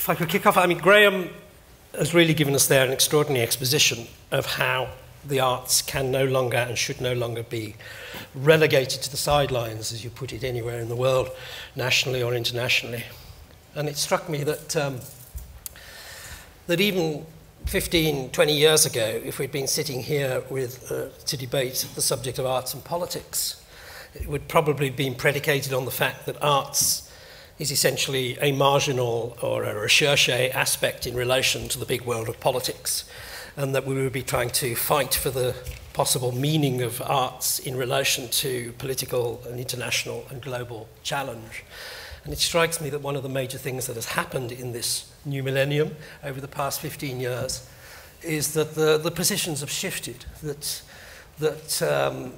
if I could kick off, I mean, Graham has really given us there an extraordinary exposition of how the arts can no longer and should no longer be relegated to the sidelines, as you put it, anywhere in the world, nationally or internationally. And it struck me that, that even 15, 20 years ago, if we'd been sitting here with, to debate the subject of arts and politics, it would probably have been predicated on the fact that arts is essentially a marginal or a recherche aspect in relation to the big world of politics, and that we would be trying to fight for the possible meaning of arts in relation to political and international and global challenge. And it strikes me that one of the major things that has happened in this new millennium over the past 15 years is that the positions have shifted, that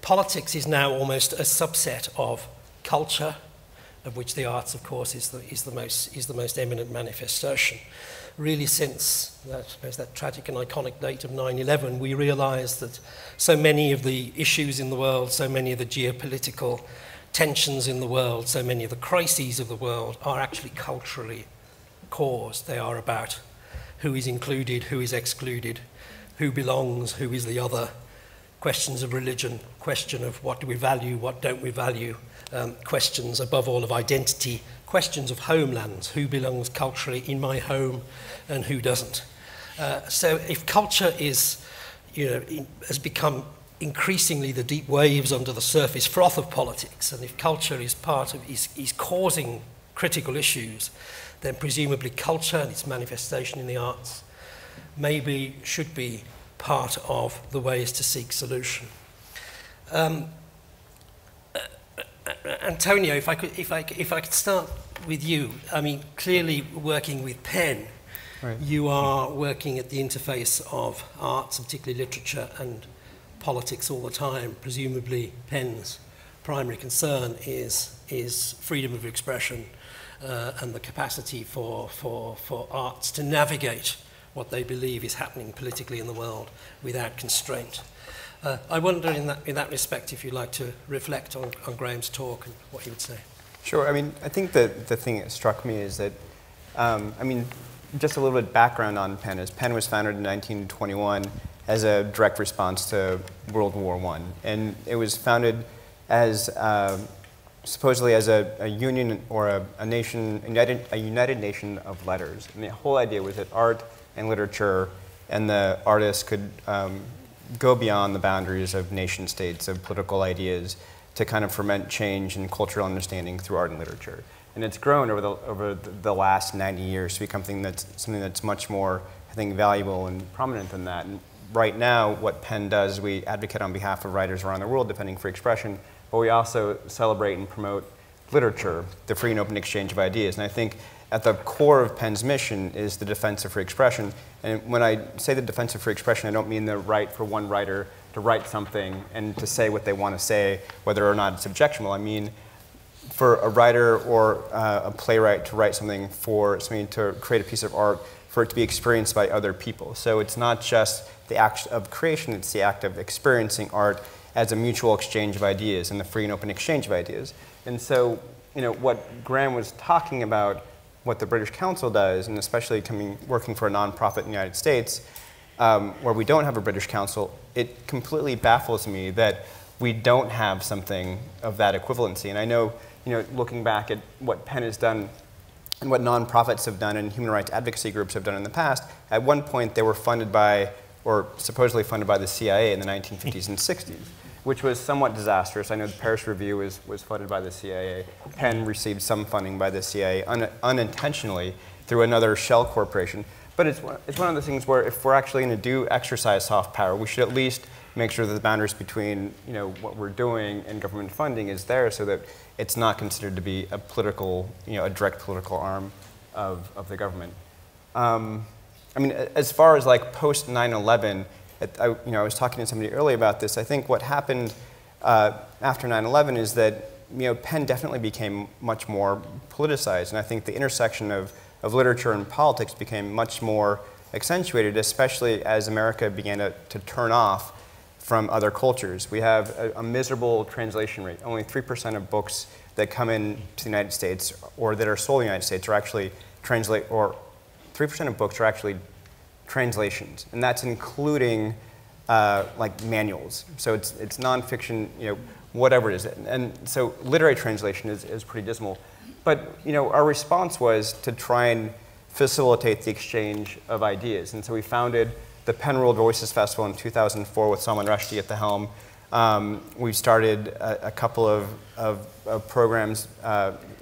politics is now almost a subset of culture, of which the arts, of course, is the most eminent manifestation. Really, since that tragic and iconic date of 9/11, we realized that so many of the issues in the world, so many of the geopolitical tensions in the world, so many of the crises of the world are actually culturally caused. They are about who is included, who is excluded, who belongs, who is the other, questions of religion, question of what do we value, what don't we value, questions above all of identity, questions of homelands, who belongs culturally in my home and who doesn't. So if culture is, has become increasingly the deep waves under the surface froth of politics, and if culture is is causing critical issues, then presumably culture and its manifestation in the arts maybe should be part of the ways to seek solution. Antonio, if I could start with you. I mean, clearly working with PEN, right. You are working at the interface of arts, and particularly literature, and politics all the time. Presumably, PEN's primary concern is freedom of expression and the capacity for arts to navigate what they believe is happening politically in the world without constraint. I wonder in that respect if you'd like to reflect on Graham's talk and what he would say. Sure. I mean, I think that the thing that struck me is that, I mean, just a little bit of background on PEN is PEN was founded in 1921 as a direct response to World War I. And it was founded as supposedly as a union or a united nation of letters. And the whole idea was that art and literature and the artists could go beyond the boundaries of nation states, of political ideas, to kind of ferment change and cultural understanding through art and literature. And it's grown over the last 90 years to become something that's much more, I think, valuable and prominent than that. And right now, what PEN does is we advocate on behalf of writers around the world defending free expression, but we also celebrate and promote literature, the free and open exchange of ideas. And I think at the core of PEN's mission is the defense of free expression. And when I say the defense of free expression, I don't mean the right for one writer to write something and to say what they want to say, whether or not it's objectionable. I mean, for a writer or a playwright to write something, to create a piece of art, for it to be experienced by other people. So it's not just the act of creation, it's the act of experiencing art as a mutual exchange of ideas and the free and open exchange of ideas. And so, what Graham was talking about, what the British Council does, and especially working for a nonprofit in the United States, where we don't have a British Council, it completely baffles me that we don't have something of that equivalency. And I know, looking back at what PEN has done and what nonprofits have done and human rights advocacy groups have done in the past, at one point they were funded by, or supposedly funded by, the CIA in the 1950s and 60s, which was somewhat disastrous. I know the Paris Review was funded by the CIA. PEN received some funding by the CIA unintentionally through another shell corporation. But it's one of those things where if we're actually going to exercise soft power, we should at least make sure that the boundaries between what we're doing and government funding is there, so that it's not considered to be a political, a direct political arm of the government. I mean, as far as like post 9/11, I was talking to somebody earlier about this. I think what happened after 9/11 is that PEN definitely became much more politicized, and I think the intersection of literature and politics became much more accentuated, especially as America began to turn off from other cultures. We have a miserable translation rate. Only 3% of books that come in to the United States or that are sold in the United States are actually 3% of books are actually translations, and that's including like manuals. So it's nonfiction, whatever it is. And so literary translation is pretty dismal. But our response was to try and facilitate the exchange of ideas. And so we founded the Penn World Voices Festival in 2004 with Salman Rushdie at the helm. We started a couple of programs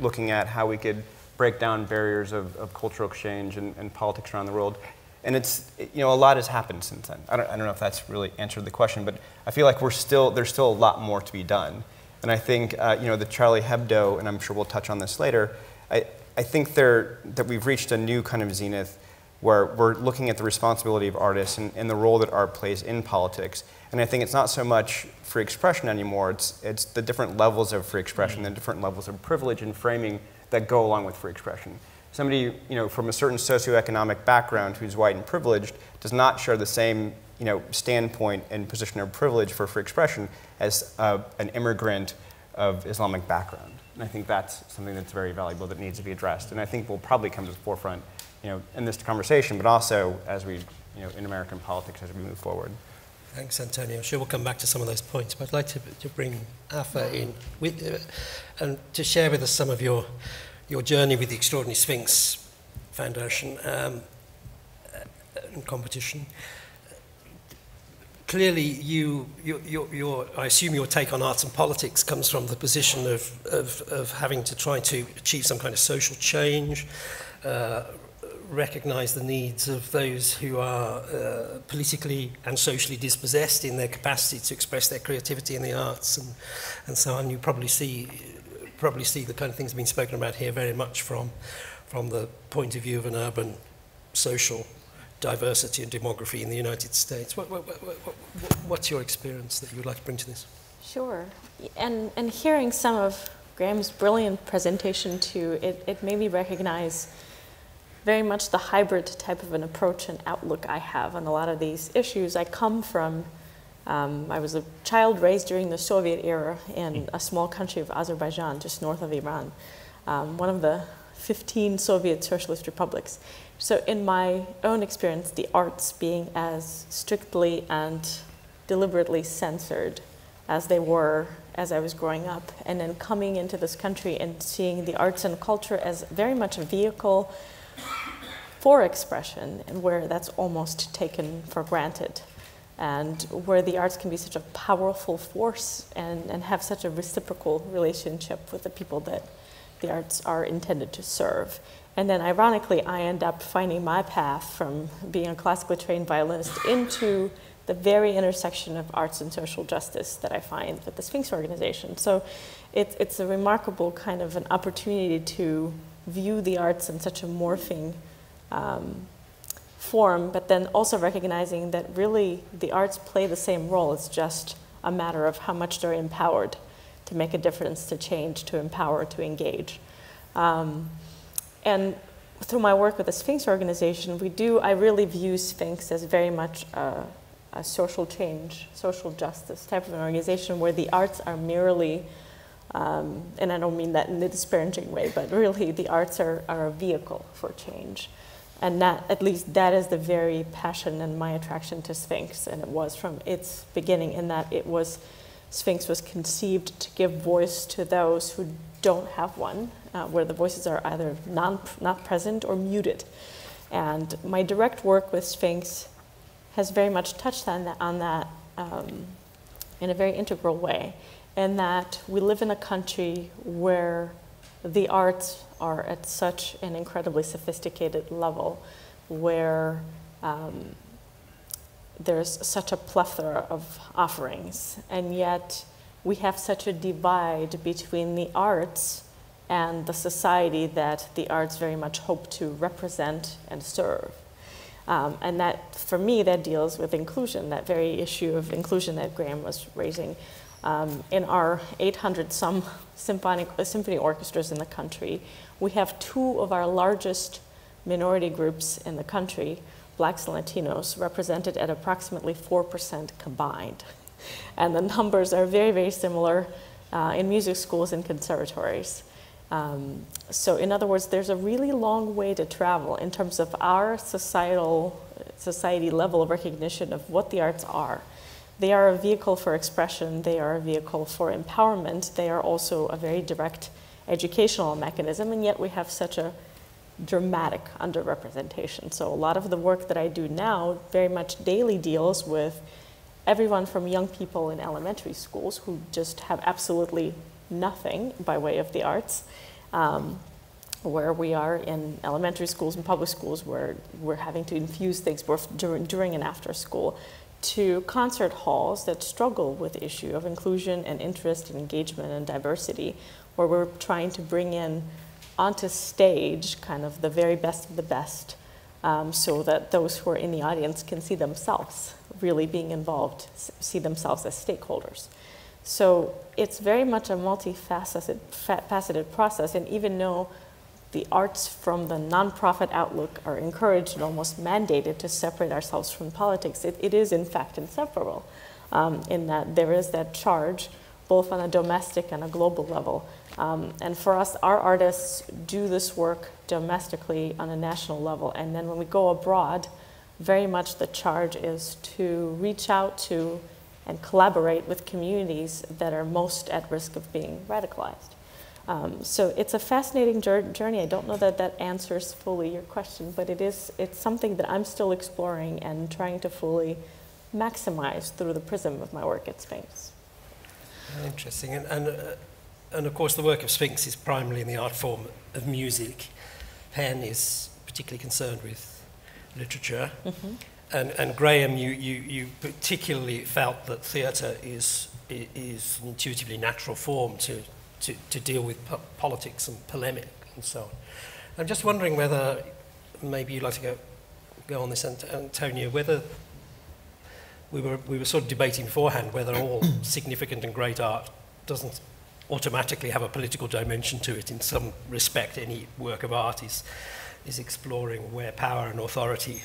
looking at how we could break down barriers of cultural exchange and politics around the world. And it's, a lot has happened since then. I don't know if that's really answered the question, but I feel like there's still a lot more to be done. And I think, the Charlie Hebdo, and I'm sure we'll touch on this later, I think that we've reached a new kind of zenith where we're looking at the responsibility of artists and the role that art plays in politics. And I think it's not so much free expression anymore, it's the different levels of free expression, the different levels of privilege and framing that go along with free expression. Somebody, from a certain socioeconomic background who's white and privileged does not share the same, standpoint and position of privilege for free expression as an immigrant of Islamic background. And I think that's something that's very valuable that needs to be addressed. And I think will probably come to the forefront, in this conversation, but also as we, in American politics as we move forward. Thanks, Antonio. I'm sure we'll come back to some of those points, but I'd like to bring Afa in and to share with us some of your journey with the Extraordinary Sphinx Foundation and competition. Clearly, I assume your take on arts and politics comes from the position of having to try to achieve some kind of social change, recognize the needs of those who are politically and socially dispossessed in their capacity to express their creativity in the arts and so on. You probably see the kind of things being spoken about here very much from the point of view of an urban social diversity and demography in the United States. What's your experience that you would like to bring to this? Sure. And hearing some of Graham's brilliant presentation too, it made me recognize very much the hybrid type of an approach and outlook I have on a lot of these issues. I come from, I was a child raised during the Soviet era in a small country of Azerbaijan, just north of Iran, one of the 15 Soviet socialist republics. So in my own experience, the arts being as strictly and deliberately censored as they were as I was growing up, and then coming into this country and seeing the arts and culture as very much a vehicle for expression, and where that's almost taken for granted, and where the arts can be such a powerful force and have such a reciprocal relationship with the people that the arts are intended to serve. And then ironically, I end up finding my path from being a classically trained violinist into the very intersection of arts and social justice that I find with the Sphinx Organization. So it's a remarkable kind of an opportunity to view the arts in such a morphing form, but then also recognizing that really the arts play the same role. It's just a matter of how much they're empowered to make a difference, to change, to empower, to engage. And through my work with the Sphinx Organization, I really view Sphinx as very much a social change, social justice type of an organization where the arts are merely, and I don't mean that in a disparaging way, but really the arts are a vehicle for change. And at least that is the very passion and my attraction to Sphinx, and it was from its beginning, in that Sphinx was conceived to give voice to those who don't have one, where the voices are either not present or muted. And my direct work with Sphinx has very much touched on that in a very integral way, in that we live in a country where the arts are at such an incredibly sophisticated level, where there's such a plethora of offerings, and yet we have such a divide between the arts and the society that the arts very much hope to represent and serve. And that, for me, that deals with inclusion, that very issue of inclusion that Graham was raising. In our 800-some symphony orchestras in the country, we have two of our largest minority groups in the country, Blacks and Latinos, represented at approximately 4% combined. And the numbers are very, very similar in music schools and conservatories. So in other words, there's a really long way to travel in terms of our society level of recognition of what the arts are. They are a vehicle for expression, they are a vehicle for empowerment, they are also a very direct educational mechanism, and yet we have such a dramatic underrepresentation. So a lot of the work that I do now very much daily deals with everyone from young people in elementary schools who just have absolutely nothing by way of the arts, where we are in elementary schools and public schools where we're having to infuse things both during and after school, to concert halls that struggle with the issue of inclusion and interest and engagement and diversity, where we're trying to bring in onto stage kind of the very best of the best, so that those who are in the audience can see themselves really being involved, see themselves as stakeholders. So it's very much a multifaceted process, and even though the arts from the nonprofit outlook are encouraged and almost mandated to separate ourselves from politics, it is in fact inseparable, in that there is that charge both on a domestic and a global level. And for us, our artists do this work domestically on a national level, and then when we go abroad, very much the charge is to reach out to and collaborate with communities that are most at risk of being radicalized. So it's a fascinating journey. I don't know that that answers fully your question, but it's something that I'm still exploring and trying to fully maximize through the prism of my work at Sphinx. Interesting. And of course the work of Sphinx is primarily in the art form of music. Penn is particularly concerned with literature. Mm-hmm. And Graham, you particularly felt that theatre is an intuitively natural form to deal with politics and polemic and so on. I'm just wondering whether maybe you'd like to go on this, Antonia, whether we were sort of debating beforehand whether all significant and great art doesn't automatically have a political dimension to it. In some respect, any work of art is exploring where power and authority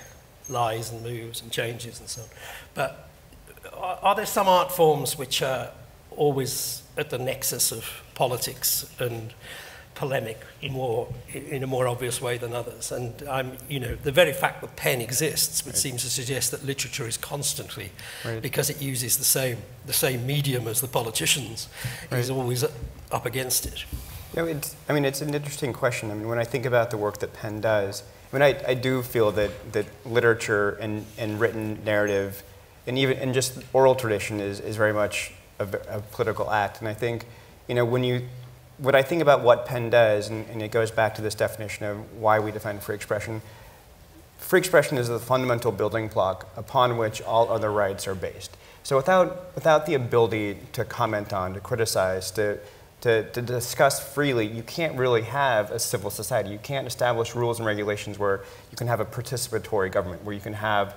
lies and moves and changes and so on. But are there some art forms which are always at the nexus of politics and polemic in a more obvious way than others? And the very fact that Penn exists would seem to suggest that literature is constantly, because it uses the same medium as the politicians, is always up against it. It's an interesting question. When I think about the work that Penn does, I do feel that literature and written narrative and just oral tradition is very much a political act. And I think, what I think about what Penn does, and it goes back to this definition of why we define free expression is the fundamental building block upon which all other rights are based. So without the ability to comment on, to criticize, to discuss freely, you can't really have a civil society. You can't establish rules and regulations where you can have a participatory government, where you can have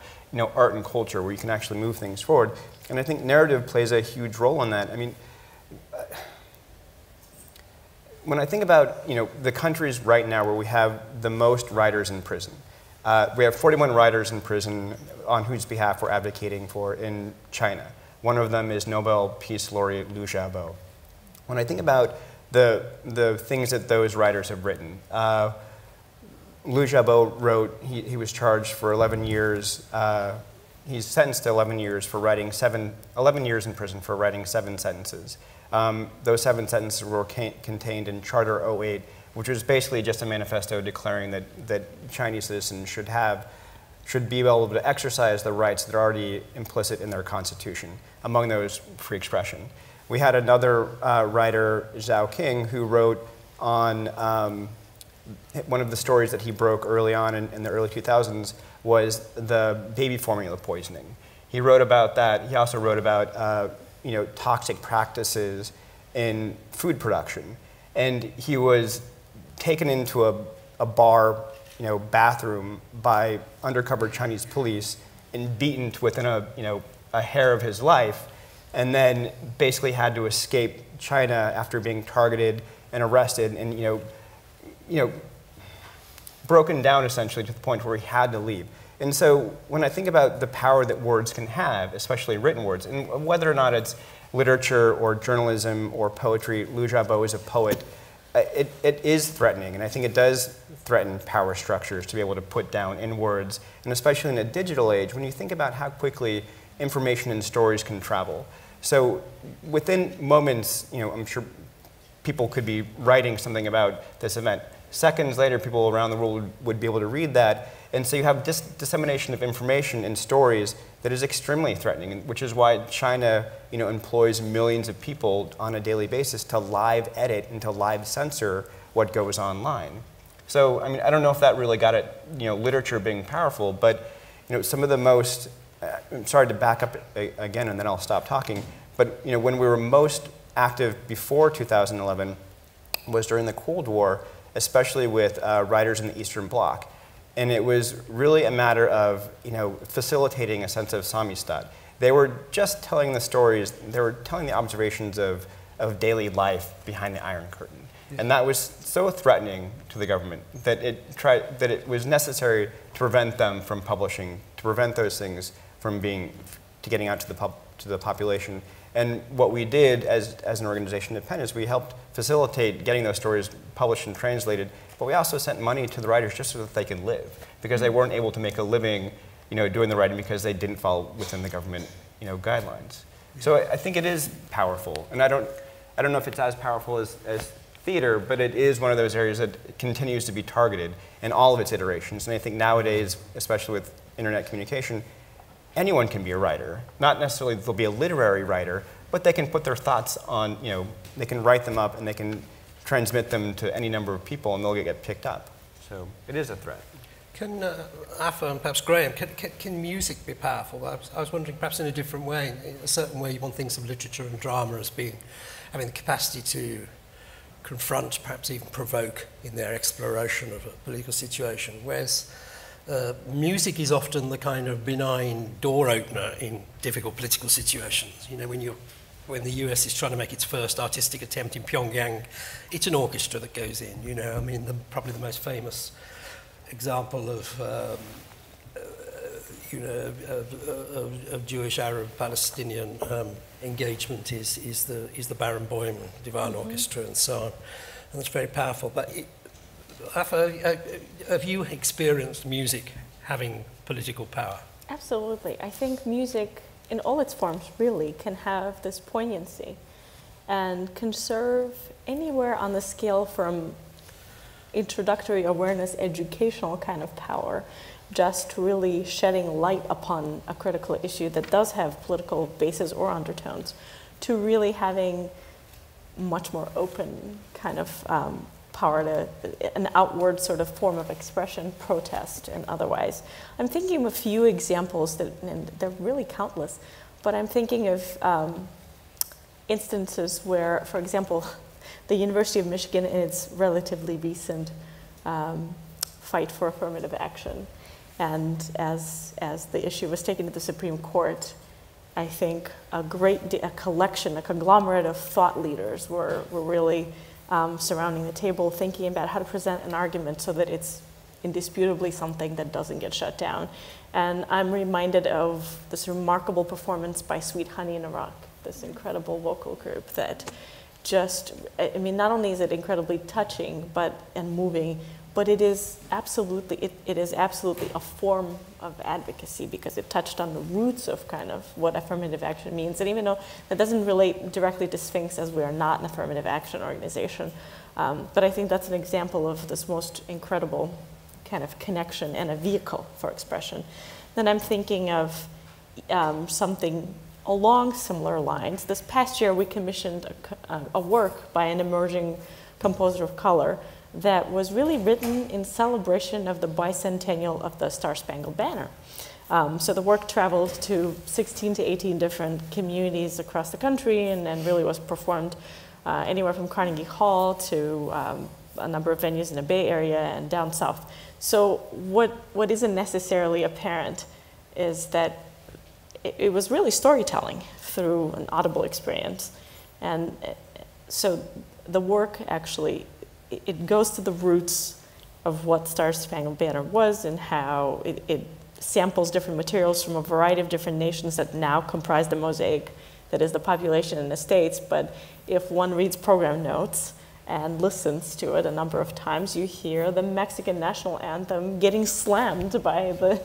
art and culture, where you can actually move things forward. And I think narrative plays a huge role in that. When I think about the countries right now where we have the most writers in prison, we have 41 writers in prison on whose behalf we're advocating for in China. One of them is Nobel Peace Laureate Liu Xiaobo. When I think about the things that those writers have written, Liu Xiaobo wrote, he was charged for 11 years, he's sentenced to 11 years in prison for writing 7 sentences. Those 7 sentences were contained in Charter 08, which was basically just a manifesto declaring that Chinese citizens should be able to exercise the rights that are already implicit in their constitution, among those free expression. We had another writer, Zhao King, who wrote on one of the stories that he broke early on in the early 2000s was the baby formula poisoning. He wrote about that. He also wrote about toxic practices in food production. And he was taken into a bar bathroom by undercover Chinese police and beaten to within a hair of his life, and then basically had to escape China after being targeted and arrested and broken down essentially to the point where he had to leave. And so when I think about the power that words can have, especially written words, and whether or not it's literature or journalism or poetry. Liu Xiaobo is a poet. It is threatening, and I think it does threaten power structures to be able to put down in words, and especially in a digital age, when you think about how quickly information and stories can travel. So within moments, I'm sure people could be writing something about this event. Seconds later, people around the world would be able to read that, and so you have dissemination of information and stories that is extremely threatening, which is why China, employs millions of people on a daily basis to live edit and to live censor what goes online. So, I don't know if that really got at, literature being powerful, but, some of the most, I'm sorry to back up again and then I'll stop talking, but, when we were most active before 2011 was during the Cold War, especially with writers in the Eastern Bloc. And it was really a matter of, facilitating a sense of samizdat. They were just telling the stories, they were telling the observations of daily life behind the Iron Curtain. Yeah. And that was so threatening to the government that it was necessary to prevent them from publishing, to prevent those things from getting out to the population. And what we did as an organization at Penn is we helped facilitate getting those stories published and translated, but we also sent money to the writers just so that they could live, because they weren't able to make a living, doing the writing because they didn't fall within the government, guidelines. So I think it is powerful, and I don't know if it's as powerful as theater, but it is one of those areas that continues to be targeted in all of its iterations. And I think nowadays, especially with internet communication, anyone can be a writer. Not necessarily they'll be a literary writer, but they can put their thoughts on, they can write them up and they can transmit them to any number of people and they'll get picked up. So it is a threat. Can Afa and perhaps Graham, can music be powerful? I was wondering perhaps in a different way. In a certain way one thinks of literature and drama as having the capacity to confront, perhaps even provoke in their exploration of a political situation, whereas music is often the kind of benign door opener in difficult political situations. When the US is trying to make its first artistic attempt in Pyongyang, it's an orchestra that goes in. Probably the most famous example of Jewish Arab-Palestinian engagement is the Baron Boehm Divan Orchestra and so on, and it's very powerful. But Afa, have you experienced music having political power? Absolutely. I think music, in all its forms, really can have this poignancy and can serve anywhere on the scale from introductory awareness, educational kind of power, just really shedding light upon a critical issue that does have political bases or undertones, to really having much more open kind of power to an outward sort of form of expression, protest, and otherwise. I'm thinking of a few examples and they're really countless, but I'm thinking of instances where, for example, the University of Michigan in its relatively recent fight for affirmative action, and as the issue was taken to the Supreme Court, I think a collection, a conglomerate of thought leaders were really surrounding the table, thinking about how to present an argument so that it's indisputably something that doesn't get shut down. And I'm reminded of this remarkable performance by Sweet Honey in Iraq, this incredible vocal group that not only is it incredibly touching and moving, but it is absolutely a form of advocacy, because it touched on the roots of kind of what affirmative action means. And even though that doesn't relate directly to Sphinx, as we are not an affirmative action organization, but I think that's an example of this most incredible kind of connection and a vehicle for expression. Then I'm thinking of something along similar lines. This past year, we commissioned a work by an emerging composer of color that was really written in celebration of the bicentennial of the Star-Spangled Banner. So the work traveled to 16 to 18 different communities across the country and really was performed anywhere from Carnegie Hall to a number of venues in the Bay Area and down south. So what isn't necessarily apparent is that it was really storytelling through an audible experience. And so the work actually, it goes to the roots of what Star-Spangled Banner was and how it samples different materials from a variety of different nations that now comprise the mosaic that is the population in the States, but if one reads program notes and listens to it a number of times, you hear the Mexican national anthem getting slammed by the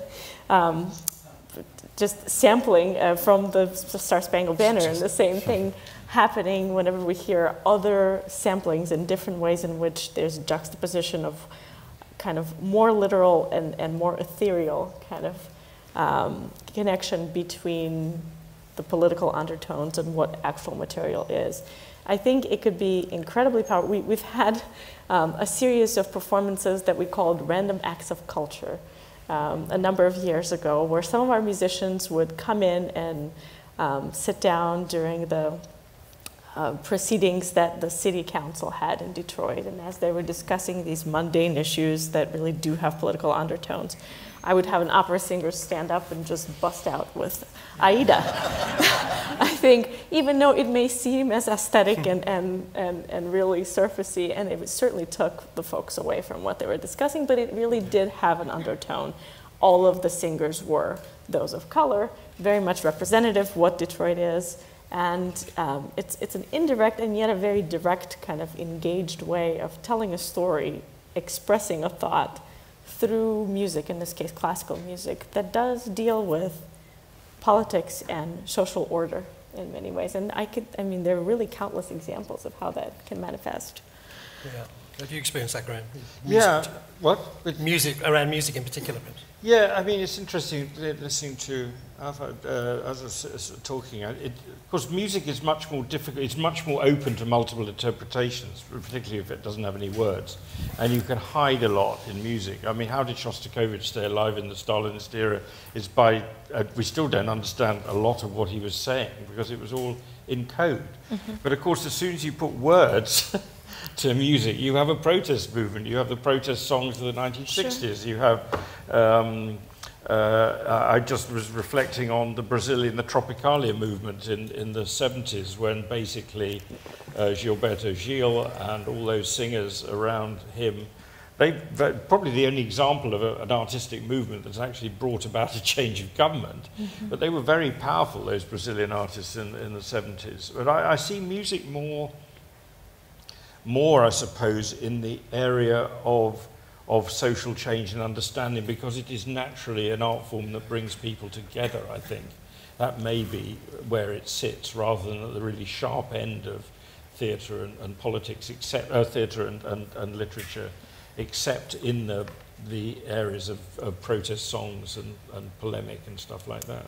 just sampling from the Star Spangled Banner, and the same thing happening whenever we hear other samplings in different ways in which there's a juxtaposition of kind of more literal and more ethereal kind of connection between the political undertones and what actual material is. I think it could be incredibly powerful. We've had a series of performances that we called Random Acts of Culture a number of years ago, where some of our musicians would come in and sit down during the proceedings that the city council had in Detroit. And as they were discussing these mundane issues that really do have political undertones, I would have an opera singer stand up and just bust out with Aida. I think, even though it may seem as aesthetic and really surfacey, and it certainly took the folks away from what they were discussing, but it really did have an undertone. All of the singers were those of color, very much representative of what Detroit is, and it's an indirect and yet a very direct kind of engaged way of telling a story, expressing a thought through music, in this case classical music, that does deal with politics and social order in many ways. And I mean, there are really countless examples of how that can manifest. Yeah. Have you experienced that, Graham? Yeah. What? With music, around music in particular, perhaps? Yeah, I mean, it's interesting listening to Afa as I was talking. Of course, music is much more difficult. It's much more open to multiple interpretations, particularly if it doesn't have any words. And you can hide a lot in music. I mean, how did Shostakovich stay alive in the Stalinist era? Is by we still don't understand a lot of what he was saying because it was all in code. Mm-hmm. But of course, as soon as you put words to music, you have a protest movement. You have the protest songs of the 1960s. Sure. You have. I just was reflecting on the Brazilian, the Tropicalia movement in the 70s, when basically Gilberto Gil and all those singers around him, they're probably the only example of an artistic movement that's actually brought about a change of government. Mm-hmm. But they were very powerful, those Brazilian artists in the 70s. But I see music more, I suppose, in the area of social change and understanding, because it is naturally an art form that brings people together, I think. That may be where it sits, rather than at the really sharp end of theatre and politics, except theatre and literature, except in the areas of protest songs and polemic and stuff like that.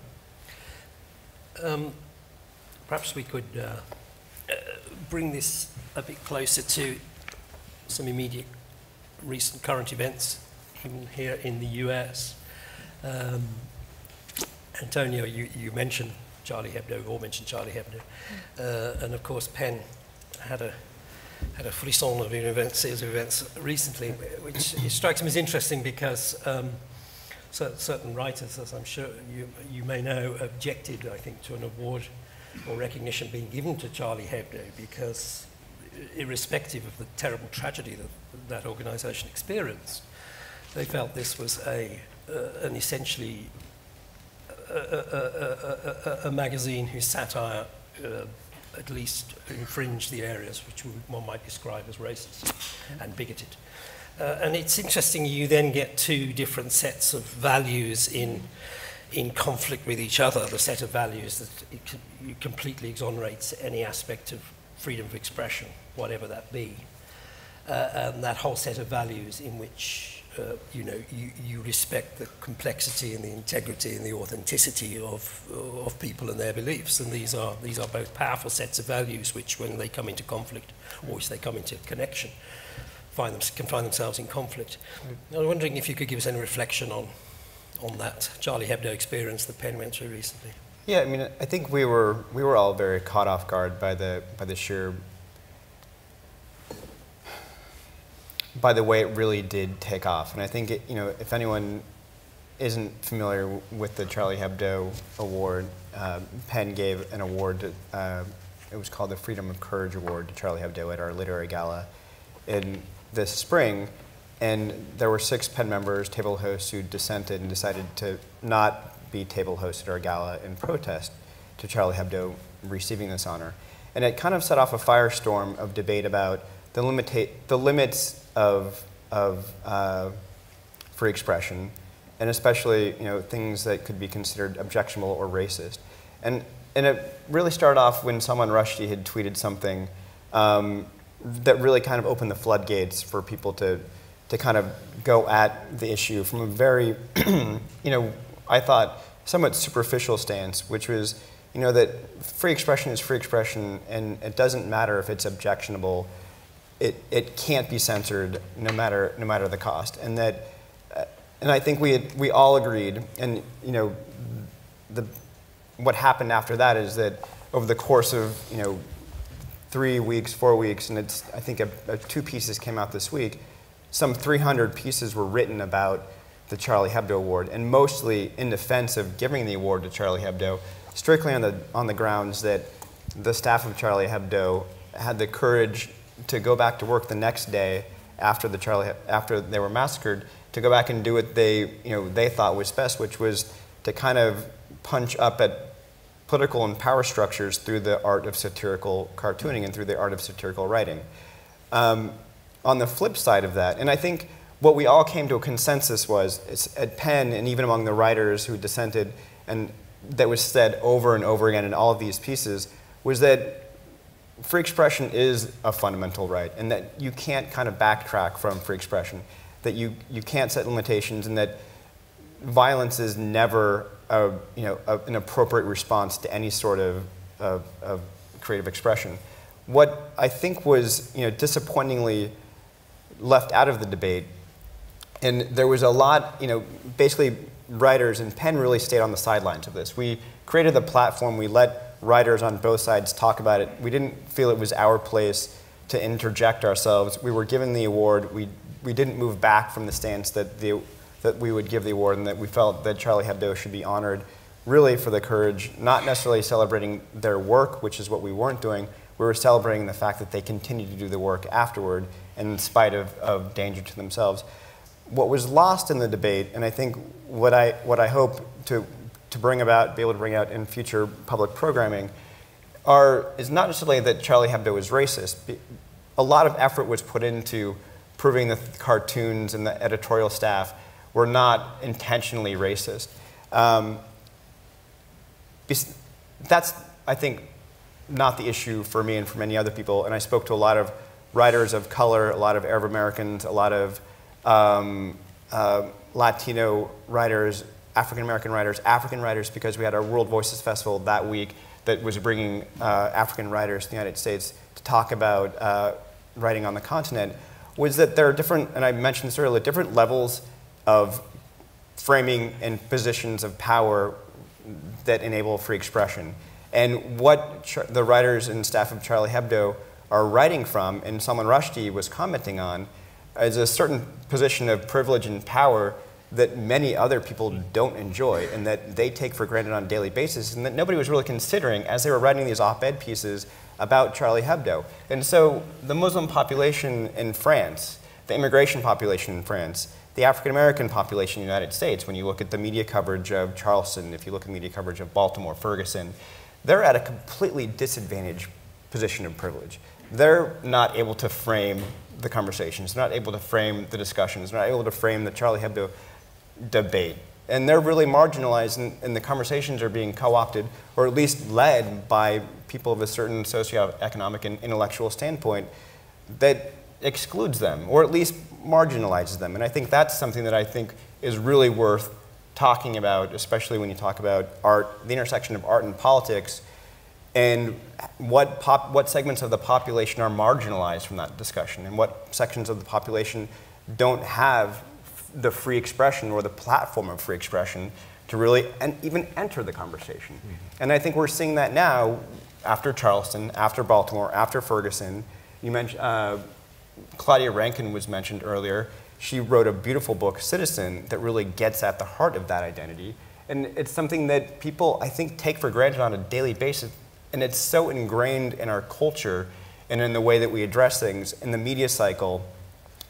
Perhaps we could bring this a bit closer to some immediate recent current events even here in the US. Antonio, you mentioned Charlie Hebdo, we all mentioned Charlie Hebdo. And of course, Penn had a frisson of series of events recently, which strikes me as interesting because certain writers, as I'm sure you may know, objected, I think, to an award or recognition being given to Charlie Hebdo because, irrespective of the terrible tragedy that organisation experienced, they felt this was an essentially a magazine whose satire at least infringed the areas which one might describe as racist and bigoted. And it's interesting, you then get two different sets of values in conflict with each other, the set of values that completely exonerates any aspect of freedom of expression, whatever that be. And that whole set of values in which you respect the complexity and the integrity and the authenticity of people and their beliefs. And these are both powerful sets of values which, when they come into conflict, or which they come into connection, can find themselves in conflict. I was wondering if you could give us any reflection on that Charlie Hebdo experience that Penn went through recently. Yeah, I mean, I think we were all very caught off guard by the sheer, by the way it really did take off. And I think if anyone isn't familiar with the Charlie Hebdo Award, Penn gave an award it was called the Freedom of Courage Award to Charlie Hebdo at our literary gala in this spring. And there were 6 Penn members, table hosts, who dissented and decided to not be table hosted at our gala in protest to Charlie Hebdo receiving this honor. And it kind of set off a firestorm of debate about the limits of free expression, and especially things that could be considered objectionable or racist. And it really started off when Salman Rushdie had tweeted something that really kind of opened the floodgates for people to kind of go at the issue from a very, I thought, somewhat superficial stance, which was, that free expression is free expression, and it doesn't matter if it's objectionable. It can't be censored, no matter the cost, and that, and I think we all agreed, and what happened after that is that over the course of 3 weeks, 4 weeks, and I think 2 pieces came out this week. Some 300 pieces were written about the Charlie Hebdo Award, and mostly in defense of giving the award to Charlie Hebdo, strictly on the grounds that the staff of Charlie Hebdo had the courage to go back to work the next day after they were massacred, to go back and do what they thought was best, which was to kind of punch up at political and power structures through the art of satirical cartooning and through the art of satirical writing. On the flip side of that, and I think what we all came to a consensus was, at Penn and even among the writers who dissented, and that was said over and over again in all of these pieces, was that free expression is a fundamental right, and that you can't kind of backtrack from free expression, that you can't set limitations, and that violence is never an appropriate response to any sort of creative expression. What I think was disappointingly left out of the debate, and there was a lot, basically writers, and Penn really stayed on the sidelines of this. We created the platform, we let writers on both sides talk about it. We didn't feel it was our place to interject ourselves. We were given the award. We didn't move back from the stance that we would give the award, and that we felt that Charlie Hebdo should be honored really for the courage, not necessarily celebrating their work, which is what we weren't doing. We were celebrating the fact that they continued to do the work afterward, in spite of danger to themselves. What was lost in the debate, and I think what I hope to be able to bring out in future public programming, is not necessarily that Charlie Hebdo is racist. A lot of effort was put into proving that the cartoons and the editorial staff were not intentionally racist. That's, I think, not the issue for me and for many other people. And I spoke to a lot of writers of color, a lot of Arab Americans, a lot of Latino writers, African writers, because we had our World Voices Festival that week that was bringing African writers to the United States to talk about writing on the continent, was that there are different, and I mentioned this earlier, different levels of framing and positions of power that enable free expression. And what the writers and staff of Charlie Hebdo are writing from, and Salman Rushdie was commenting on, is a certain position of privilege and power that many other people don't enjoy, and that they take for granted on a daily basis, and that nobody was really considering as they were writing these op-ed pieces about Charlie Hebdo. And so the Muslim population in France, the immigration population in France, the African-American population in the United States, when you look at the media coverage of Charleston, if you look at media coverage of Baltimore, Ferguson, they're at a completely disadvantaged position of privilege. They're not able to frame the conversations, they're not able to frame the discussions, they're not able to frame the Charlie Hebdo debate. And they're really marginalized, and the conversations are being co-opted, or at least led by people of a certain socioeconomic and intellectual standpoint that excludes them, or at least marginalizes them. And I think that's something that I think is really worth talking about, especially when you talk about art, the intersection of art and politics, and what segments of the population are marginalized from that discussion, and what sections of the population don't have the free expression or the platform of free expression to really even enter the conversation. Mm-hmm. And I think we're seeing that now after Charleston, after Baltimore, after Ferguson. You mentioned, Claudia Rankine was mentioned earlier. She wrote a beautiful book, Citizen, that really gets at the heart of that identity. And it's something that people, I think, take for granted on a daily basis. And it's so ingrained in our culture and in the way that we address things in the media cycle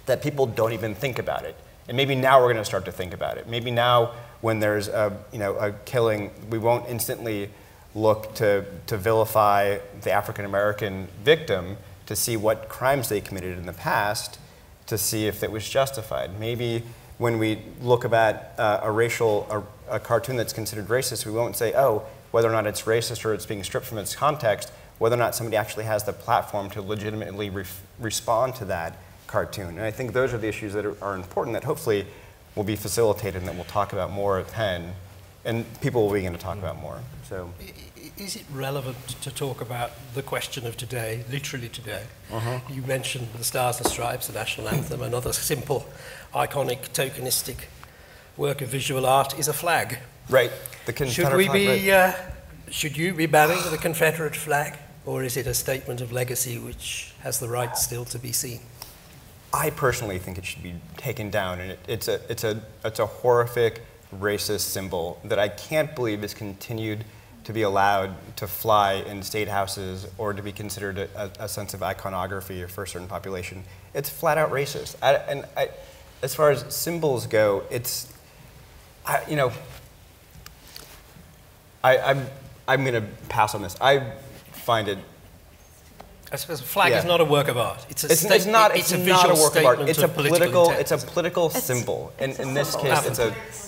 that people don't even think about it. And maybe now we're going to start to think about it. Maybe now when there's a killing, we won't instantly look to vilify the African American victim to see what crimes they committed in the past to see if it was justified. Maybe when we look at a cartoon that's considered racist, we won't say, oh, whether or not it's racist or it's being stripped from its context, whether or not somebody actually has the platform to legitimately respond to that cartoon. And I think those are the issues that are important that hopefully will be facilitated and that we'll talk about more at Penn, and people will begin to talk about more. So, is it relevant to talk about the question of today, literally today? You mentioned the Stars and Stripes, the national anthem. Another simple, iconic, tokenistic work of visual art is a flag. Right. The Confederate flag. Should you be banning the Confederate flag, or is it a statement of legacy which has the right still to be seen? I personally think it should be taken down, and it's a horrific, racist symbol that I can't believe is continued to be allowed to fly in state houses or to be considered a sense of iconography for a certain population. It's flat out racist. As far as symbols go, I'm going to pass on this. I find it. I suppose a flag is not a work of art. It's a it's not a work of art. It's a political intent. symbol. And in this case,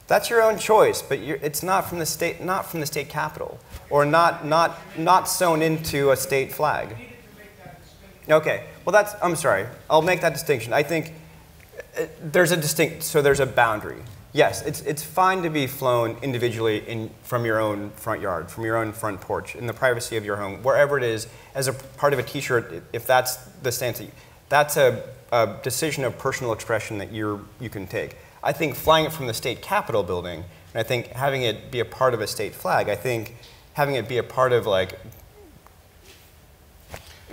that's your own choice, but it's not from the state capitol, or not sewn into a state flag. Okay. Well, I'm sorry. I'll make that distinction. I think there's a boundary. Yes, it's fine to be flown individually from your own front yard, from your own front porch, in the privacy of your home, wherever it is, as a part of a T-shirt, if that's the stance that's a decision of personal expression that you can take. I think flying it from the state capitol building, and I think having it be a part of a state flag, I think having it be a part of like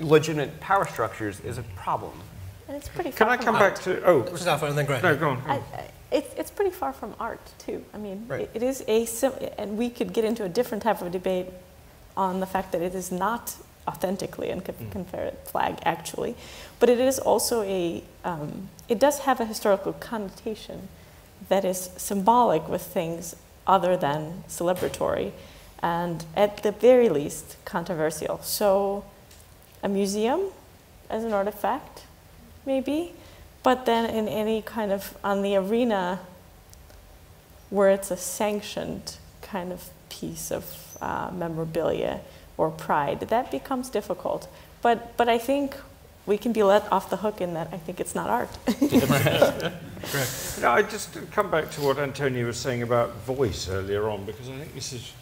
legitimate power structures is a problem. And it's pretty far Can I come back to, and then Graham. No, go on. It's pretty far from art, too. I mean, right. it is and we could get into a different type of debate on the fact that it is not authentically a Confederate flag, actually. But it is also it does have a historical connotation that is symbolic with things other than celebratory, and at the very least, controversial. So a museum as an artifact, maybe, but then in any kind of, on the arena where it's a sanctioned kind of piece of memorabilia or pride, that becomes difficult. But I think we can be let off the hook in that I think it's not art. No, I just come back to what Antonio was saying about voice earlier on, because I think this is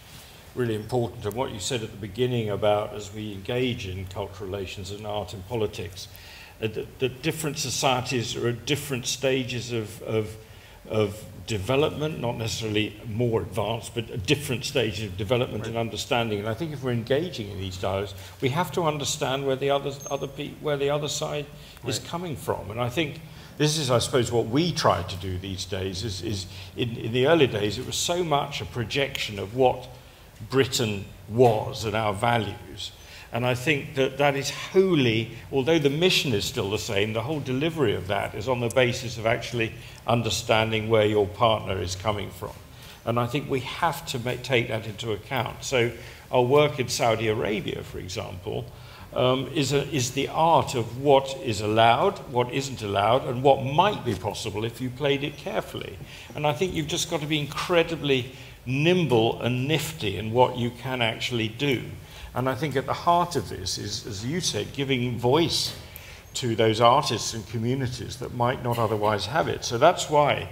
really important, and what you said at the beginning about as we engage in cultural relations and art and politics, that different societies are at different stages of development, not necessarily more advanced, but at different stages of development and understanding. And I think if we're engaging in these dialogues, we have to understand where the other side is coming from. And I think this is, I suppose, what we try to do these days. Is in the early days, it was so much a projection of what Britain was and our values. And I think that is wholly, although the mission is still the same, the whole delivery of that is on the basis of actually understanding where your partner is coming from. And I think we have to take that into account. So our work in Saudi Arabia, for example, is the art of what is allowed, what isn't allowed, and what might be possible if you played it carefully. And I think you've just got to be incredibly nimble and nifty in what you can actually do. And I think at the heart of this is, as you said, giving voice to those artists and communities that might not otherwise have it. So that's why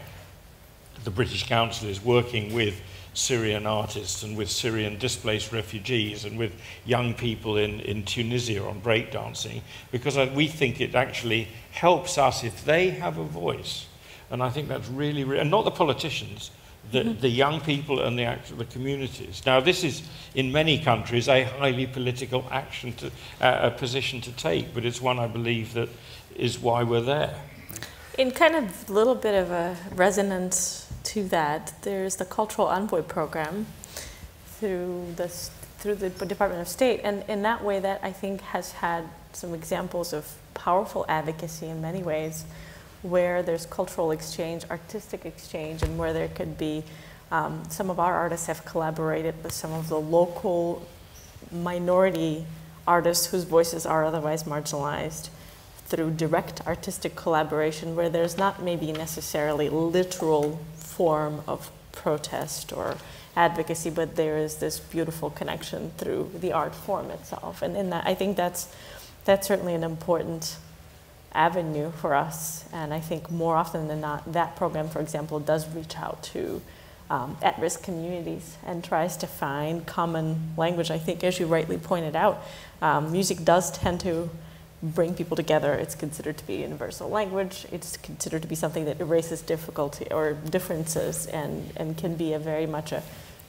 the British Council is working with Syrian artists and with Syrian displaced refugees and with young people in Tunisia on breakdancing, because we think it actually helps us if they have a voice. And I think that's really, and not the politicians, the young people and the communities. Now, this is, in many countries, a highly political a position to take, but it's one I believe that is why we're there. In kind of a little bit of a resonance to that, there's the Cultural Envoy program through the Department of State, and in that way that I think has had some examples of powerful advocacy in many ways, where there's cultural exchange, artistic exchange, and where there could be Some of our artists have collaborated with some of the local minority artists whose voices are otherwise marginalized through direct artistic collaboration where there's not maybe necessarily literal form of protest or advocacy, but there is this beautiful connection through the art form itself. And in that, I think that's certainly an important avenue for us. And I think more often than not, that program, for example, does reach out to at-risk communities and tries to find common language. I think, as you rightly pointed out, music does tend to bring people together. It's considered to be a universal language. It's considered to be something that erases difficulty or differences and can be a very much a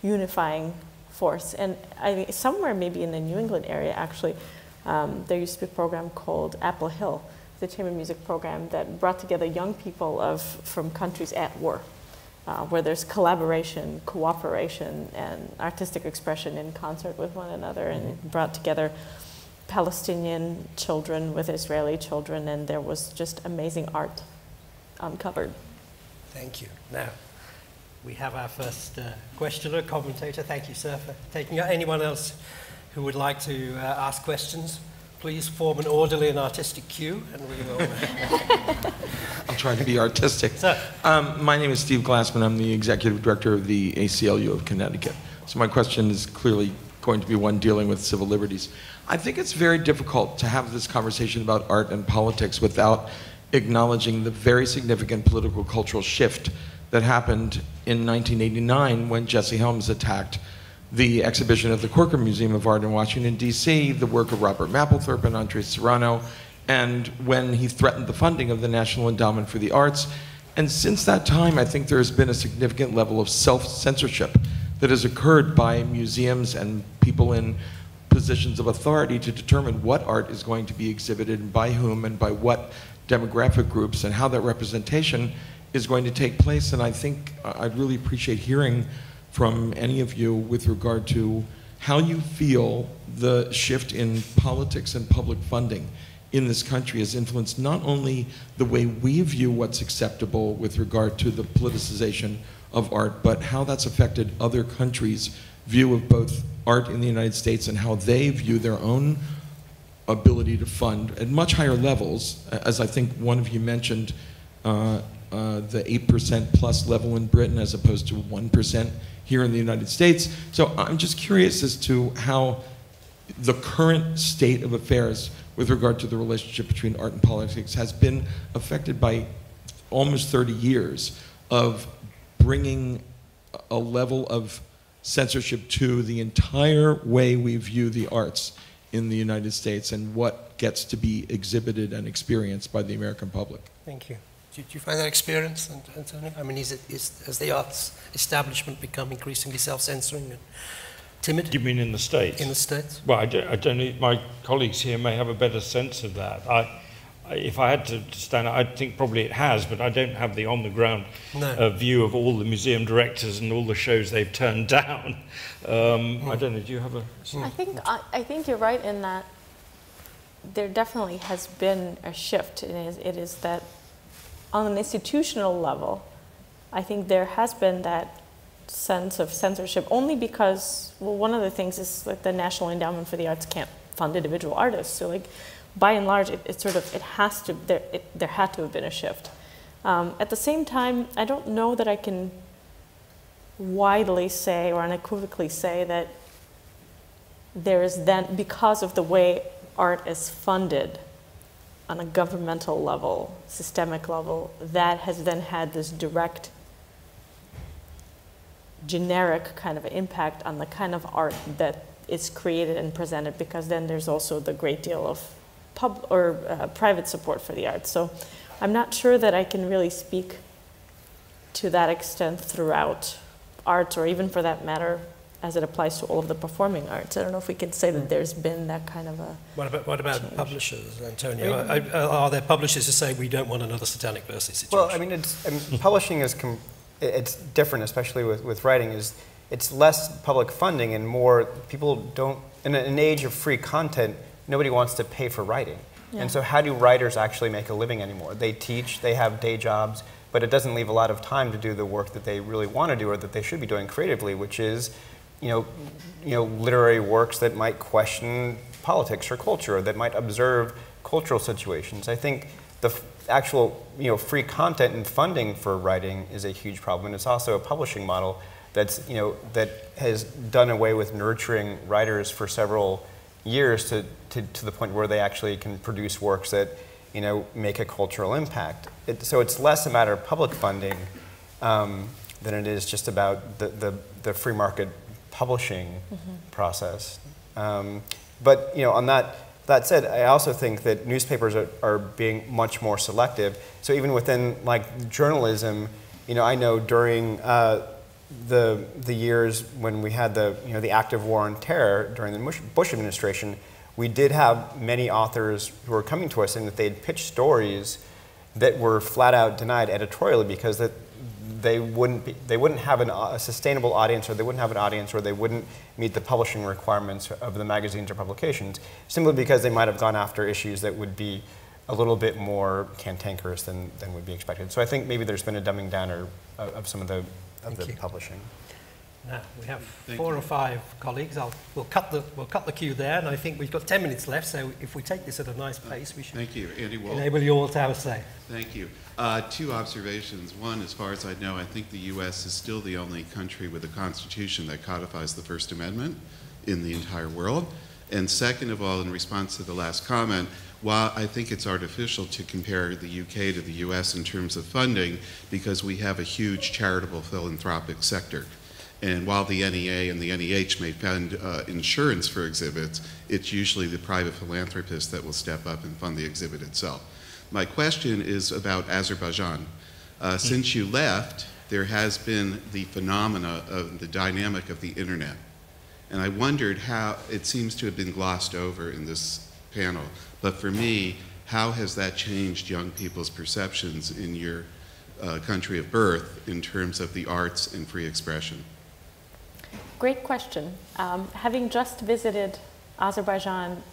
unifying force. And I think somewhere maybe in the New England area, actually, there used to be a program called Apple Hill, the chamber music program that brought together young people from countries at war, where there's collaboration, cooperation, and artistic expression in concert with one another, and it brought together Palestinian children with Israeli children, and there was just amazing art uncovered. Thank you. Now, we have our first questioner, commentator. Thank you, sir, for taking it. Anyone else who would like to ask questions, please form an orderly and artistic queue, and we will... I'll try to be artistic. Sir. My name is Steve Glassman. I'm the executive director of the ACLU of Connecticut. So my question is clearly going to be one dealing with civil liberties. I think it's very difficult to have this conversation about art and politics without acknowledging the very significant political cultural shift that happened in 1989 when Jesse Helms attacked the exhibition of the Corker Museum of Art in Washington, D.C., the work of Robert Mapplethorpe and Andres Serrano, and when he threatened the funding of the National Endowment for the Arts. And since that time, I think there has been a significant level of self-censorship that has occurred by museums and people in positions of authority to determine what art is going to be exhibited and by whom and by what demographic groups and how that representation is going to take place. And I think I'd really appreciate hearing from any of you with regard to how you feel the shift in politics and public funding in this country has influenced not only the way we view what's acceptable with regard to the politicization of art, but how that's affected other countries' view of both art in the United States and how they view their own ability to fund at much higher levels, as I think one of you mentioned, the 8% plus level in Britain as opposed to 1% here in the United States. So I'm just curious as to how the current state of affairs with regard to the relationship between art and politics has been affected by almost 30 years of bringing a level of censorship to the entire way we view the arts in the United States and what gets to be exhibited and experienced by the American public. Thank you. Did you find that experience, Antonio? I mean, has the arts establishment become increasingly self-censoring and timid? You mean in the States? In the States? Well, I don't know. My colleagues here may have a better sense of that. If I had to stand out, I'd think probably it has, but I don't have the on-the-ground view of all the museum directors and all the shows they've turned down. I don't know. Do you have a... I think you're right in that there definitely has been a shift. It is that on an institutional level, I think there has been that sense of censorship only because, well, one of the things is like the National Endowment for the Arts can't fund individual artists. So like, by and large, there had to have been a shift. At the same time, I don't know that I can widely say or unequivocally say that there is then, because of the way art is funded on a governmental level, systemic level, that has then had this direct, generic kind of impact on the kind of art that is created and presented, because then there's also the great deal of private support for the arts. So I'm not sure that I can really speak to that extent throughout arts, or even for that matter, as it applies to all of the performing arts. I don't know if we can say that there's been that kind of a... What about publishers, Antonio? Are there publishers who say we don't want another Satanic Verses situation? Well, I mean, publishing is it's different, especially with writing. It's less public funding and more people don't. In an age of free content, nobody wants to pay for writing. Yeah. And so how do writers actually make a living anymore? They teach, they have day jobs, but it doesn't leave a lot of time to do the work that they really want to do or that they should be doing creatively, which is, literary works that might question politics or culture, or that might observe cultural situations. I think the actual, free content and funding for writing is a huge problem, and it's also a publishing model that's, that has done away with nurturing writers for several years to the point where they actually can produce works that, make a cultural impact. So it's less a matter of public funding than it is just about the free market publishing process. But on that said, I also think that newspapers are being much more selective. So even within journalism, I know during the years when we had the active war on terror during the Bush administration, we did have many authors who were coming to us saying that they had pitched stories that were flat out denied editorially because that they wouldn't have a sustainable audience, or they wouldn't have an audience, or they wouldn't meet the publishing requirements of the magazines or publications, simply because they might have gone after issues that would be a little bit more cantankerous than would be expected. So I think maybe there's been a dumbing down of some of the publishing. Now we have 4 or 5 colleagues. We'll cut the queue there, and I think we've got 10 minutes left. So if we take this at a nice pace, we should enable you all to have a say. Thank you. 2 observations. One, as far as I know, I think the U.S. is still the only country with a constitution that codifies the First Amendment in the entire world. And second of all, in response to the last comment, while I think it's artificial to compare the UK to the US in terms of funding, because we have a huge charitable philanthropic sector. And while the NEA and the NEH may fund insurance for exhibits, it's usually the private philanthropist that will step up and fund the exhibit itself. My question is about Azerbaijan. Since you left, there has been the phenomena of the dynamic of the internet. And I wondered how, it seems to have been glossed over in this panel, but for me, how has that changed young people's perceptions in your country of birth in terms of the arts and free expression? Great question. Having just visited Azerbaijan,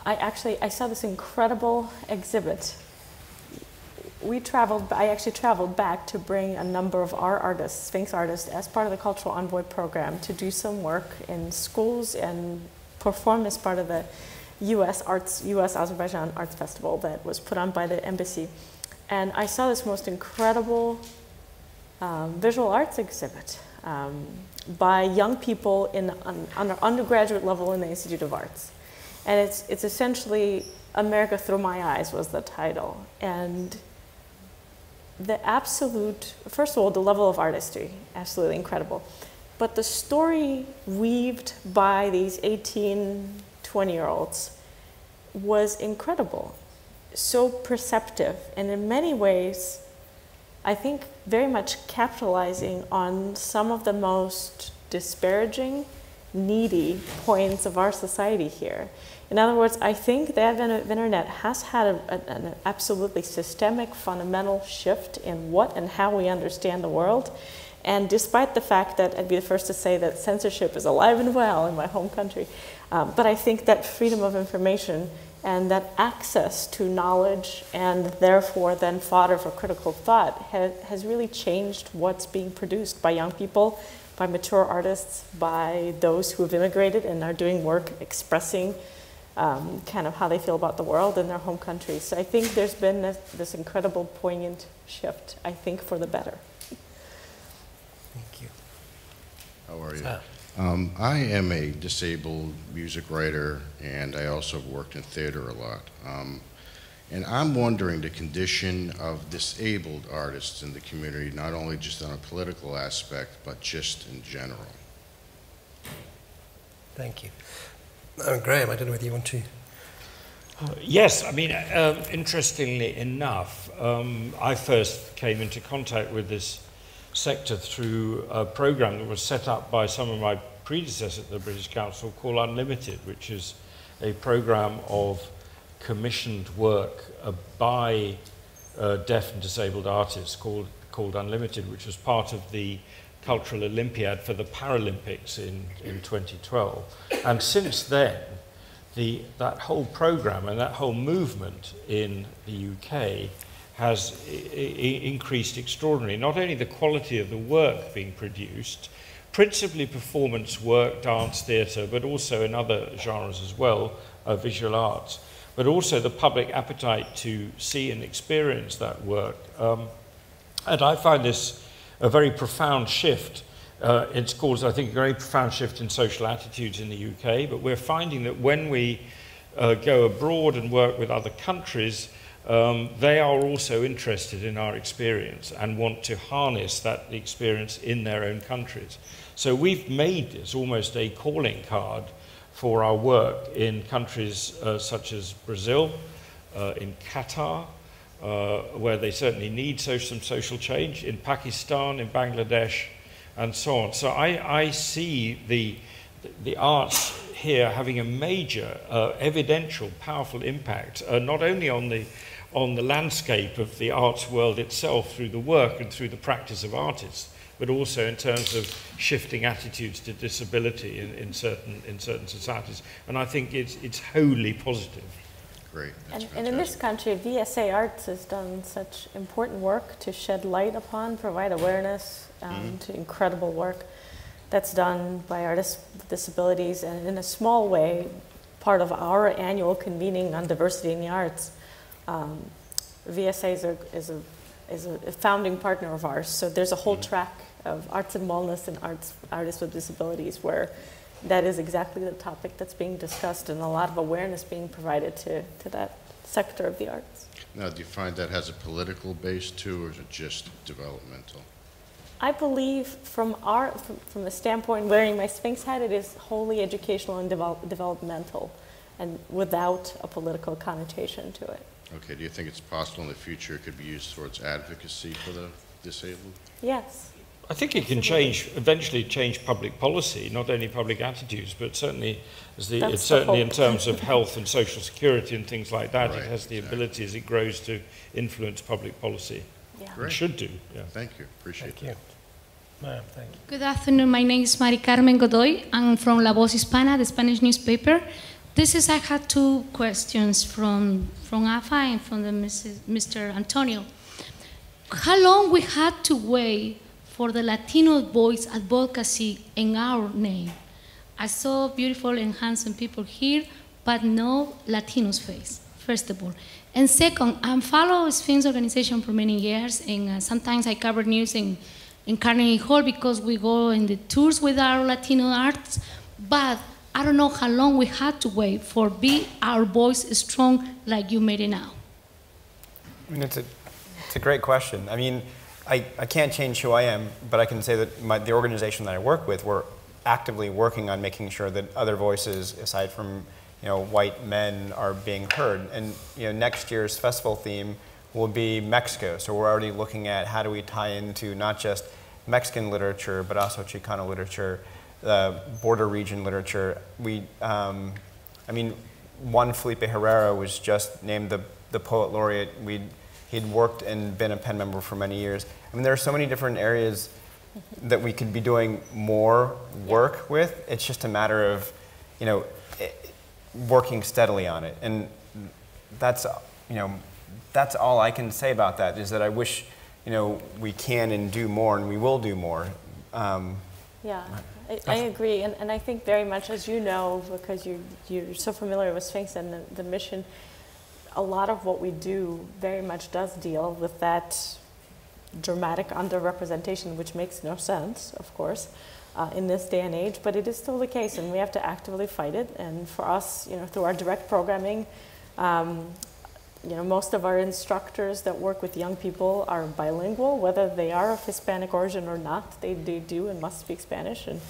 I saw this incredible exhibit. I actually traveled back to bring a number of our artists, Sphinx artists, as part of the Cultural Envoy program to do some work in schools and perform as part of the US Azerbaijan Arts Festival that was put on by the embassy. And I saw this most incredible visual arts exhibit by young people on undergraduate level in the Institute of Arts. And it's essentially America Through My Eyes was the title. And the absolute, first of all, the level of artistry, absolutely incredible. But the story weaved by these 18, 20-year-olds was incredible, so perceptive, and in many ways, I think very much capitalizing on some of the most disparaging, needy points of our society here. In other words, I think the advent of internet has had an absolutely systemic, fundamental shift in what and how we understand the world. And despite the fact that I'd be the first to say that censorship is alive and well in my home country, but I think that freedom of information and that access to knowledge and therefore then fodder for critical thought has really changed what's being produced by young people, by mature artists, by those who have immigrated and are doing work expressing kind of how they feel about the world in their home countries. So I think there's been this incredible poignant shift, I think, for the better. Thank you. How are you? I am a disabled music writer, and I also have worked in theater a lot. And I'm wondering the condition of disabled artists in the community, not only just on a political aspect, but just in general. Thank you. Graham, I don't know whether you want to. Yes, I mean, interestingly enough, I first came into contact with this sector through a program that was set up by some of my predecessors at the British Council called Unlimited, which is a program of commissioned work by deaf and disabled artists called Unlimited, which was part of the Cultural Olympiad for the Paralympics in 2012. And since then, that whole program and that whole movement in the UK has increased extraordinarily. Not only the quality of the work being produced, principally performance work, dance, theatre, but also in other genres as well, visual arts, but also the public appetite to see and experience that work. And I find this a very profound shift. It's caused, I think, a very profound shift in social attitudes in the UK, but we're finding that when we go abroad and work with other countries, they are also interested in our experience and want to harness that experience in their own countries. So we've made this almost a calling card for our work in countries such as Brazil, in Qatar, where they certainly need some social change, in Pakistan, in Bangladesh, and so on. So I see the arts here having a major, evidential, powerful impact, not only on the landscape of the arts world itself through the work and through the practice of artists, but also in terms of shifting attitudes to disability in certain societies. And I think it's wholly positive. Great. And in this country, VSA Arts has done such important work to shed light upon, provide awareness to incredible work that's done by artists with disabilities, and in a small way, part of our annual convening on diversity in the arts. VSA is a founding partner of ours, so there's a whole track of arts and wellness and artists with disabilities where that is exactly the topic that's being discussed, and a lot of awareness being provided to that sector of the arts. Now, do you find that has a political base too, or is it just developmental? I believe from the standpoint, wearing my Sphinx hat, it is wholly educational and developmental, and without a political connotation to it. Okay, do you think it's possible in the future it could be used towards advocacy for the disabled? Yes. I think it can eventually change public policy, not only public attitudes, but certainly, in terms of health and social security and things like that, Right, it has the exactly. ability as it grows to influence public policy. Yeah. Great. It should do, yeah. Thank you, appreciate Thank you. Ma'am, thank you. Good afternoon. My name is Mari Carmen Godoy. I'm from La Voz Hispana, the Spanish newspaper. I had two questions from Afa and from Mr. Antonio. How long we had to wait for the Latino voice advocacy in our name? I saw beautiful and handsome people here, but no Latinos face, first of all. And second, I follow Sphinx Organization for many years, and sometimes I cover news in Carnegie Hall because we go in the tours with our Latino arts, but I don't know how long we had to wait for our voice strong like you made it now. I mean, it's a great question. I mean, I can't change who I am, but I can say that the organization that I work with, we're actively working on making sure that other voices, aside from white men, are being heard. And next year's festival theme will be Mexico, so we're already looking at how do we tie into not just Mexican literature, but also Chicano literature, border region literature. I mean, Juan Felipe Herrera was just named the poet laureate. He'd worked and been a pen member for many years. I mean, there are so many different areas that we could be doing more work with. It's just a matter of, working steadily on it. And that's all I can say about that, is that I wish, we can and do more, and we will do more. Yeah, I agree, and I think very much, as you know, because you're so familiar with Sphinx and the mission, a lot of what we do very much does deal with that dramatic underrepresentation, which makes no sense, of course, in this day and age, but it is still the case, and we have to actively fight it. And for us, through our direct programming, most of our instructors that work with young people are bilingual, whether they are of Hispanic origin or not. They do and must speak Spanish, and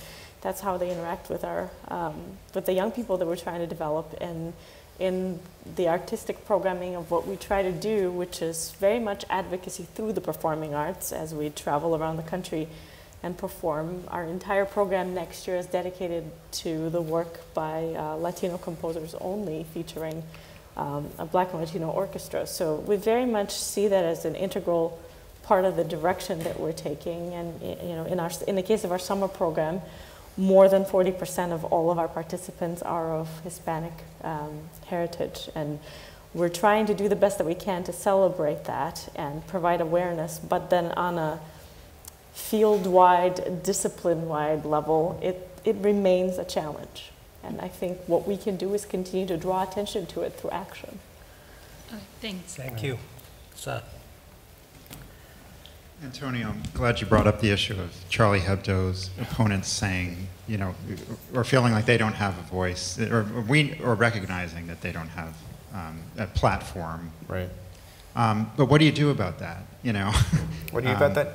that's how they interact with with the young people that we're trying to develop. And in the artistic programming of what we try to do, which is very much advocacy through the performing arts as we travel around the country and perform. Our entire program next year is dedicated to the work by Latino composers only, featuring a Black and Latino orchestra. So we very much see that as an integral part of the direction that we're taking. And in the case of our summer program, more than 40% of all of our participants are of Hispanic heritage. And we're trying to do the best that we can to celebrate that and provide awareness, but then on a field-wide, discipline-wide level, it remains a challenge. And I think what we can do is continue to draw attention to it through action. Thanks. Thank you. Sir. Antonio, I'm glad you brought up the issue of Charlie Hebdo's opponents saying, you know, or feeling like they don't have a voice, or recognizing that they don't have a platform. Right. But what do you do about that? You know. What do you do about that?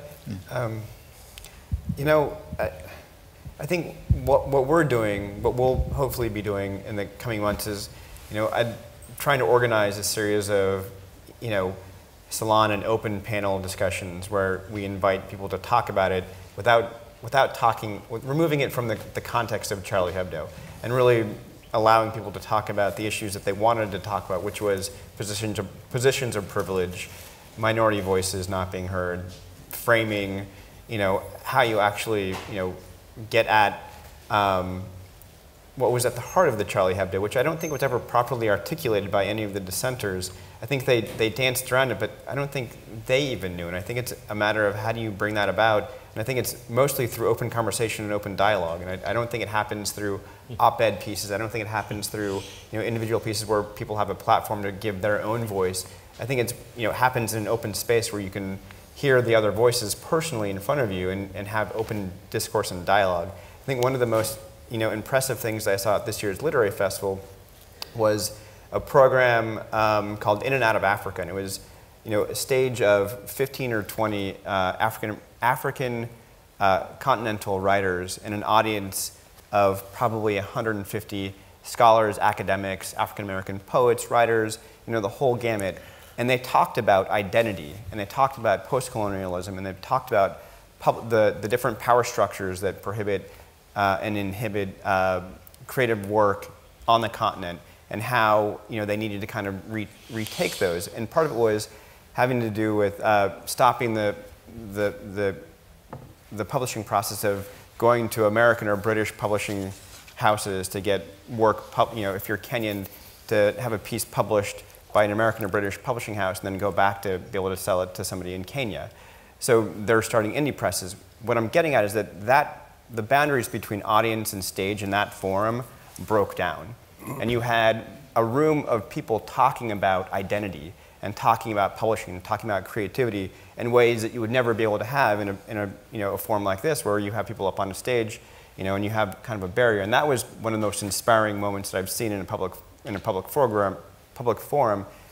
You know, I think what we're doing, what we'll hopefully be doing in the coming months is, you know, trying to organize a series of, you know, salon and open panel discussions where we invite people to talk about it without removing it from the context of Charlie Hebdo, and really allowing people to talk about the issues that they wanted to talk about, which was positions of privilege, minority voices not being heard, framing, you know, how you actually, you know, get at what was at the heart of the Charlie Hebdo, which I don't think was ever properly articulated by any of the dissenters. I think they danced around it, but I don't think they even knew. And I think it's a matter of how do you bring that about. And I think it's mostly through open conversation and open dialogue. And I don't think it happens through op-ed pieces. I don't think it happens through, you know, individual pieces where people have a platform to give their own voice. I think it's, you know, happens in an open space where you can hear the other voices personally in front of you and have open discourse and dialogue. I think one of the most, you know, impressive things I saw at this year's Literary Festival was a program called In and Out of Africa. And it was, you know, a stage of 15 or 20 African continental writers and an audience of probably 150 scholars, academics, African-American poets, writers, you know, the whole gamut. And they talked about identity, and they talked about post-colonialism, and they talked about the different power structures that prohibit and inhibit creative work on the continent, and how, you know, they needed to kind of retake those. And part of it was having to do with stopping the publishing process of going to American or British publishing houses to get work, you know, if you're Kenyan, to have a piece published by an American or British publishing house and then go back to be able to sell it to somebody in Kenya. So they're starting indie presses. What I'm getting at is that the boundaries between audience and stage in that forum broke down. And you had a room of people talking about identity and talking about publishing and talking about creativity in ways that you would never be able to have in a you know, a forum like this, where you have people up on a stage, you know, and you have kind of a barrier. And that was one of the most inspiring moments that I've seen in a public forum,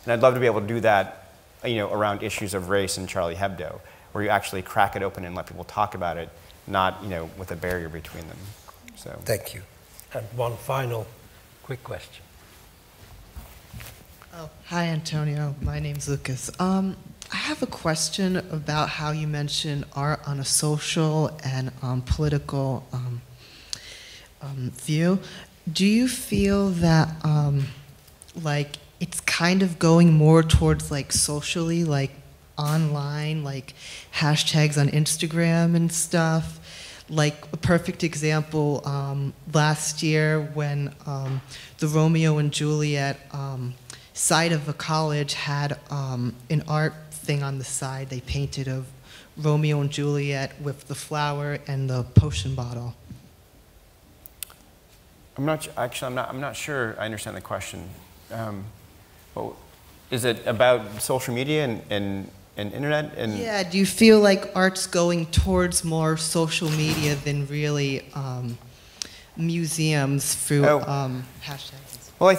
and I'd love to be able to do that, you know, around issues of race and Charlie Hebdo, where you actually crack it open and let people talk about it, not, you know, with a barrier between them. So. Thank you. And one final quick question. Oh, hi, Antonio. My name's Lucas. I have a question about how you mentioned art on a social and political view. Do you feel that like it's kind of going more towards like socially, like online, like hashtags on Instagram and stuff? Like a perfect example, last year when the Romeo and Juliet side of a college had an art thing on the side they painted of Romeo and Juliet with the flower and the potion bottle. I'm not sure I understand the question. Well, is it about social media and internet? And yeah, do you feel like art's going towards more social media than really museums through hashtags? Well,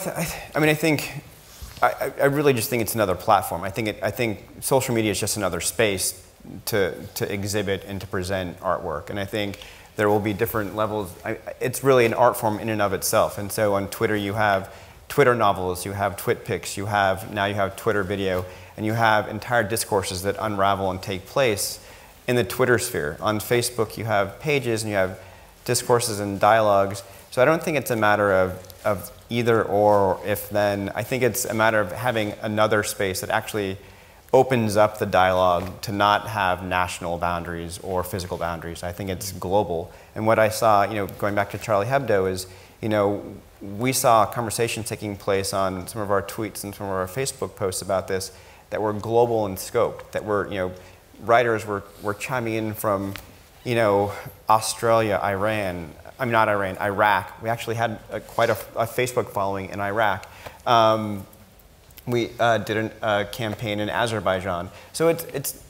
I really just think it's another platform. I think social media is just another space to exhibit and to present artwork. And I think there will be different levels. It's really an art form in and of itself. And so on Twitter, you have Twitter novels, you have TwitPics, now you have Twitter video, and you have entire discourses that unravel and take place in the Twitter sphere. On Facebook, you have pages and you have discourses and dialogues. So I don't think it's a matter of either or if then. I think it's a matter of having another space that actually opens up the dialogue to not have national boundaries or physical boundaries. I think it's global. And what I saw, you know, going back to Charlie Hebdo, is you know, we saw a conversation taking place on some of our tweets and some of our Facebook posts about this that were global in scope, that were, you know, writers were chiming in from, you know, Australia, Iran, I mean not Iran, Iraq. We actually had quite a Facebook following in Iraq. We did a campaign in Azerbaijan. So it's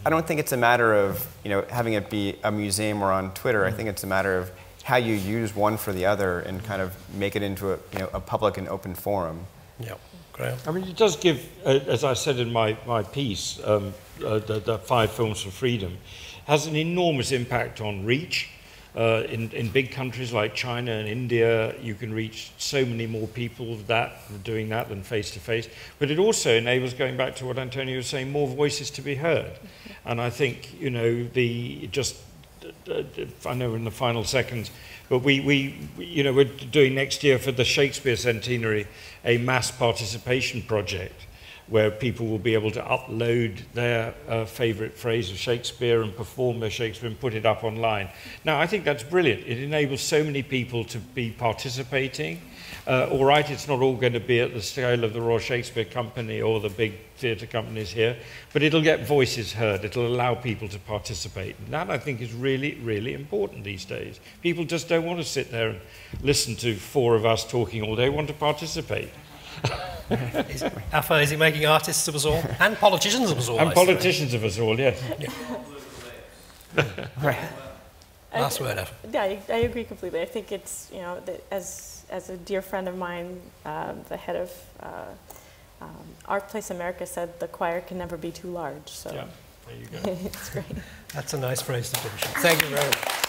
I don't think it's a matter of, you know, having it be a museum or on Twitter. I think it's a matter of how you use one for the other and kind of make it into a, you know, a public and open forum. Yeah, great. I mean, it does give, as I said in my piece, the 5 Films for Freedom, has an enormous impact on reach. In big countries like China and India, you can reach so many more people doing that than face-to-face. But it also enables, going back to what Antonio was saying, more voices to be heard. And I think, you know, I know we're in the final seconds, but you know, we're doing next year for the Shakespeare Centenary a mass participation project where people will be able to upload their favourite phrase of Shakespeare and perform their Shakespeare and put it up online. Now, I think that's brilliant. It enables so many people to be participating. All right, it's not all going to be at the scale of the Royal Shakespeare Company or the big theatre companies here, but it'll get voices heard. It'll allow people to participate. And that, I think, is really, really important these days. People just don't want to sit there and listen to 4 of us talking all day. They want to participate. Afa, is he making artists of us all? And politicians of us all. And politicians of us all, yes. Yeah. Right. Last word, Afa. Yeah, I agree completely. I think it's, you know, as a dear friend of mine, the head of Art Place America said, the choir can never be too large. So yeah, there you go. It's great. That's a nice phrase to finish on. Thank you very much.